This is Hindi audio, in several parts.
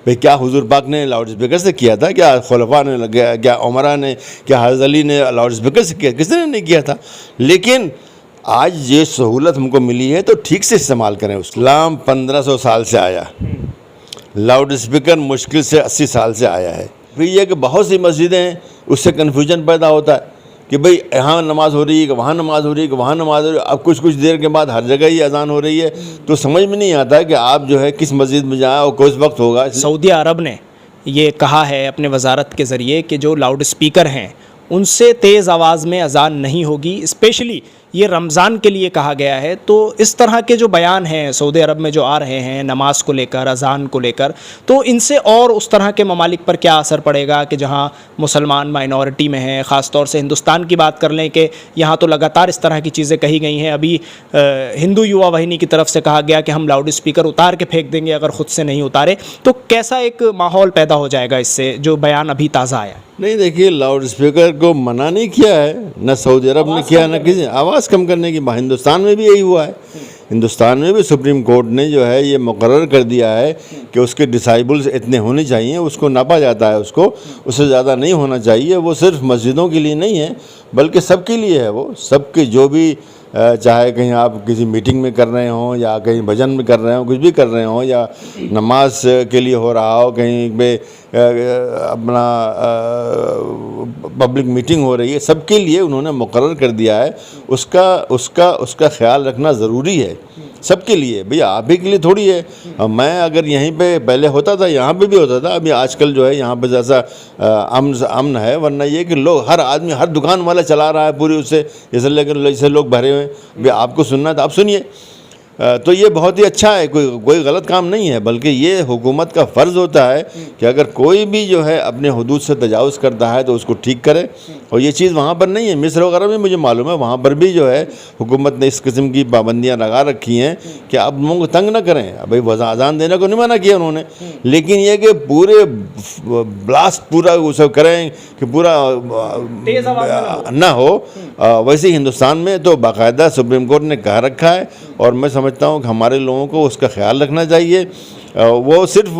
भाई क्या हुजूर पाक ने लाउड स्पीकर से किया था, क्या खुलफा ने, क्या उमरा ने, क्या हज़रत अली ने लाउड स्पीकर से किया? किसी ने नहीं किया था। लेकिन आज ये सहूलत हमको मिली है तो ठीक से इस्तेमाल करें। इस्लाम 1500 साल से आया, लाउड स्पीकर मुश्किल से 80 साल से आया है। फिर ये कि बहुत सी मस्जिदें उससे कन्फ्यूजन पैदा होता है कि भाई यहाँ नमाज़ हो रही है कि वहाँ नमाज़ हो रही है कि वहाँ नमाज़ हो रही है। अब कुछ देर के बाद हर जगह ही अजान हो रही है, तो समझ में नहीं आता कि आप जो है किस मस्जिद में जाएँ और किस वक्त होगा। सऊदी अरब ने ये कहा है अपने वजारत के ज़रिए कि जो लाउड स्पीकर हैं उनसे तेज़ आवाज़ में अजान नहीं होगी। स्पेशली ये रमज़ान के लिए कहा गया है। तो इस तरह के जो बयान हैं सऊदी अरब में जो आ रहे हैं नमाज को लेकर, अजान को लेकर, तो इनसे और उस तरह के ममालिक पर क्या असर पड़ेगा कि जहाँ मुसलमान माइनॉरिटी में हैं? ख़ास तौर से हिंदुस्तान की बात कर लें कि यहाँ तो लगातार इस तरह की चीज़ें कही गई हैं। अभी हिंदू युवा वाहिनी की तरफ से कहा गया कि हम लाउड स्पीकर उतार के फेंक देंगे अगर ख़ुद से नहीं उतारे। तो कैसा एक माहौल पैदा हो जाएगा इससे, जो बयान अभी ताज़ा आया? नहीं, देखिए, लाउड स्पीकर को मना नहीं किया है, न सऊदी अरब ने किया, न किसी आवाज़ कम करने की। हिंदुस्तान में भी यही हुआ है। हिंदुस्तान में भी सुप्रीम कोर्ट ने जो है ये मुकर्रर कर दिया है कि उसके डिसाइबल्स इतने होने चाहिए, उसको नापा जाता है, उससे ज़्यादा नहीं होना चाहिए। वो सिर्फ मस्जिदों के लिए नहीं है बल्कि सबके लिए है। वो सबके, जो भी चाहे कहीं आप किसी मीटिंग में कर रहे हों या कहीं भजन में कर रहे हों, कुछ भी कर रहे हों, या नमाज के लिए हो रहा हो, कहीं पे अपना पब्लिक मीटिंग हो रही है, सबके लिए उन्होंने मुकर्रर कर दिया है। उसका ख्याल रखना ज़रूरी है सबके लिए। भैया आप ही के लिए थोड़ी है। मैं अगर यहीं पे पहले होता था, यहाँ पे भी होता था। अभी आजकल जो है यहाँ पे जैसा अमन है, वरना ये कि लोग, हर आदमी, हर दुकान वाला चला रहा है पूरी उससे, जैसे लोग भरे हुए हैं। भैया आपको सुनना है तो आप सुनिए। तो ये बहुत ही अच्छा है, कोई गलत काम नहीं है, बल्कि ये हुकूमत का फ़र्ज़ होता है कि अगर कोई भी जो है अपने हदूद से तजावुज़ करता है तो उसको ठीक करे। और ये चीज़ वहाँ पर नहीं है, मिस्र वगैरह में मुझे मालूम है, वहाँ पर भी जो है हुकूमत ने इस किस्म की पाबंदियाँ लगा रखी हैं कि आप लोगों को तंग ना करें। भाई अजान देने को नहीं मना किया उन्होंने, लेकिन ये कि पूरे ब्लास्ट पूरा उसे करें कि पूरा ना हो। वैसे हिंदुस्तान में तो बाकायदा सुप्रीम कोर्ट ने कहा रखा है, और मैं समझता हूँ कि हमारे लोगों को उसका ख्याल रखना चाहिए। वो सिर्फ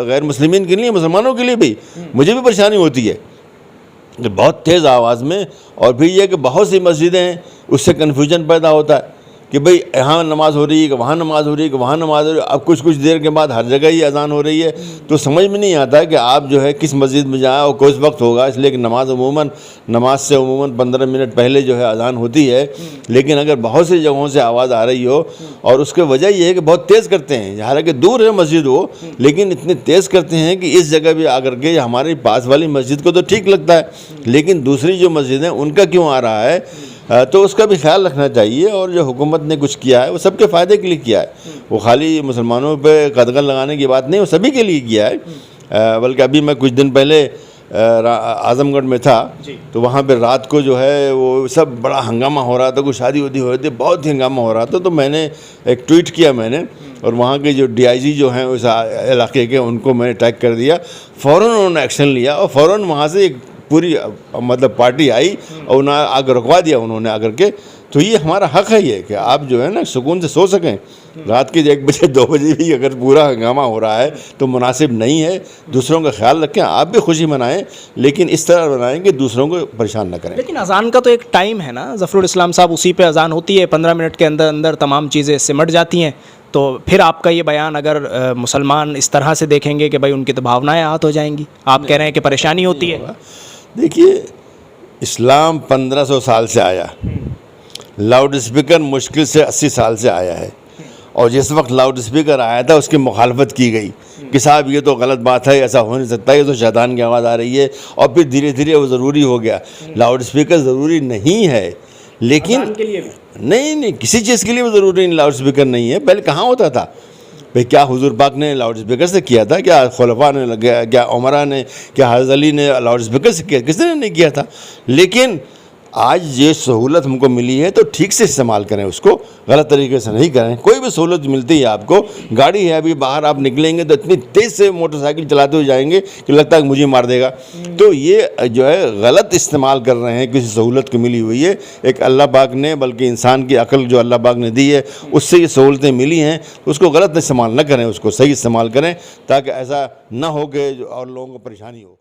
गैर मुस्लिमीन के लिए, मुसलमानों के लिए भी, मुझे भी परेशानी होती है कि बहुत तेज़ आवाज़ में। और फिर यह कि बहुत सी मस्जिदें हैं उससे कन्फ्यूजन पैदा होता है कि भाई यहाँ नमाज़ हो रही है कि वहाँ नमाज़ हो रही है कि वहाँ नमाज़ हो रही है। अब कुछ देर के बाद हर जगह ही अजान हो रही है, तो समझ में नहीं आता कि आप जो है किस मस्जिद में जाएँ और किस वक्त होगा। इसलिए कि नमाज से उमूमन 15 मिनट पहले जो है अजान होती है। लेकिन अगर बहुत सी जगहों से आवाज़ आ रही हो, और उसके वजह यह है कि बहुत तेज़ करते हैं, हालांकि दूर है मस्जिद वो, लेकिन इतने तेज़ करते हैं कि इस जगह भी आकर के हमारे पास वाली मस्जिद को तो ठीक लगता है, लेकिन दूसरी जो मस्जिद हैं उनका क्यों आ रहा है। तो उसका भी ख्याल रखना चाहिए। और जो हुकूमत ने कुछ किया है वो सबके फ़ायदे के लिए किया है। वो खाली मुसलमानों पे कदगन लगाने की बात नहीं, वो सभी के लिए किया है। बल्कि अभी मैं कुछ दिन पहले आज़मगढ़ में था, तो वहाँ पे रात को जो है वो सब बड़ा हंगामा हो रहा था, कुछ शादी वादी हो रही थी, बहुत ही हंगामा हो रहा था। तो मैंने एक ट्वीट किया मैंने, और वहाँ के जो DIG जो हैं उस इलाके के, उनको मैंने टैग कर दिया। फ़ौरन उन्होंने एक्शन लिया और फ़ौरन वहाँ से एक पूरी मतलब पार्टी आई और उन्हें आग रुकवा दिया उन्होंने आकर के। तो ये हमारा हक़ है ये कि आप जो है ना सुकून से सो सकें। रात के 1 बजे 2 बजे भी अगर पूरा हंगामा हो रहा है तो मुनासिब नहीं है। दूसरों का ख्याल रखें, आप भी खुशी मनाएं, लेकिन इस तरह बनाएं कि दूसरों को परेशान ना करें। लेकिन अजान का तो एक टाइम है ना ज़फ़रुल इस्लाम साहब, उसी पे अजान होती है, 15 मिनट के अंदर अंदर तमाम चीज़ें सिमट जाती हैं। तो फिर आपका ये बयान अगर मुसलमान इस तरह से देखेंगे कि भाई उनकी तो भावनाएँ आहत हो जाएंगी, आप कह रहे हैं कि परेशानी होती है। देखिए, इस्लाम 1500 साल से आया, लाउड स्पीकर मुश्किल से 80 साल से आया है। और जिस वक्त लाउड स्पीकर आया था उसकी मुखालफत की गई कि साहब ये तो गलत बात है, ऐसा हो नहीं सकता, ये तो शैतान की आवाज़ आ रही है। और फिर धीरे धीरे वो ज़रूरी हो गया। लाउड स्पीकर ज़रूरी नहीं है, लेकिन नहीं, किसी चीज़ के लिए वो ज़रूरी नहीं, लाउड स्पीकर नहीं है। पहले कहाँ होता था? भाई क्या हुजूर पाक ने लाउड स्पीकर से किया था? क्या खुलफा ने, क्या उमरा ने, क्या हज़रत अली ने लाउड स्पीकर से किया? किसी ने नहीं किया था। लेकिन आज ये सहूलत हमको मिली है तो ठीक से इस्तेमाल करें उसको, गलत तरीके से नहीं करें। कोई भी सहूलत मिलती है आपको, गाड़ी है अभी बाहर आप निकलेंगे तो इतनी तेज़ से मोटरसाइकिल चलाते हुए जाएंगे कि लगता है कि मुझे मार देगा। तो ये जो है गलत इस्तेमाल कर रहे हैं, किसी सहूलत को मिली हुई है एक अल्लाह पाक ने, बल्कि इंसान की अकल जो अल्लाह पाक ने दी है उससे ये सहूलतें मिली हैं, उसको गलत इस्तेमाल न करें, उसको सही इस्तेमाल करें ताकि ऐसा ना हो कि और लोगों को परेशानी हो।